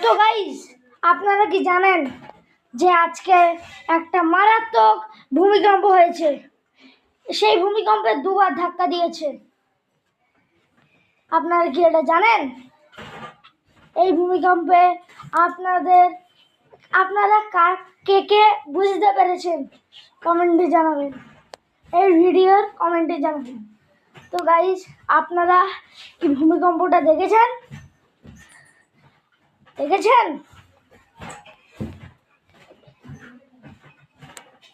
তো গাইস, আপনারা কি জানেন যে আজকে একটা মারাত্মক ভূমিকম্প হয়েছে? সেই ভূমিকম্পে দুবার ধাক্কা দিয়েছে। আপনারা কি এটা জানেন? এই ভূমিকম্পে আপনারা কে কে বুঝতে পেরেছেন কমেন্টে জানাবেন, এই ভিডিওর কমেন্টে জানাবেন। তো গাইস, আপনারা কি ভূমিকম্পটা দেখেছেন?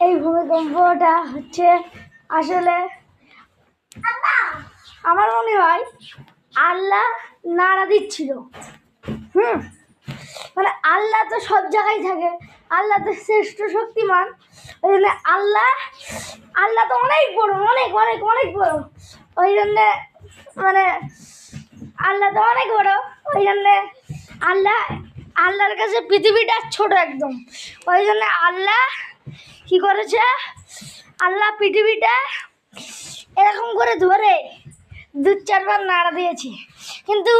এই ভূমিকম্পটা হচ্ছে আসলে আমার মনে হয় আল্লাহ নাড়া দিচ্ছিল। মানে আল্লাহ তো সব জায়গায় থাকে, আল্লাহ তো শ্রেষ্ঠ শক্তিমান। ওই জন্য আল্লাহ তো অনেক বড়, অনেক অনেক অনেক বড়। ওই জন্যে মানে আল্লাহ তো অনেক বড়। ওই জন্যে আল্লাহর কাছে পৃথিবীটা ছোট একদম। ওই জন্য আল্লাহ কি করেছে? আল্লাহ পৃথিবীটা এরকম করে ধরে 2-4 বার নাড়া দিয়েছে, কিন্তু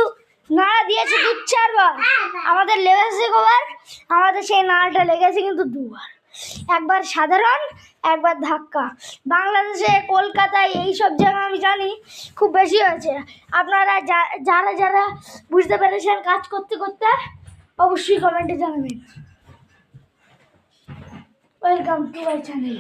নাড়া দিয়েছে 2-4 বার, আমাদের লেগেছে কবার? আমাদের সেই নাড়াটা লেগেছে কিন্তু 2বার। একবার সাধারণ, একবার ধাক্কা। বাংলাদেশে কলকাতায় এইসব জায়গা আমি জানি খুব বেশি হয়েছে। আপনারা যারা বুঝতে পেরেছেন কাজ করতে করতে অবশ্যই কমেন্টে জানাবেন। Welcome to my channel.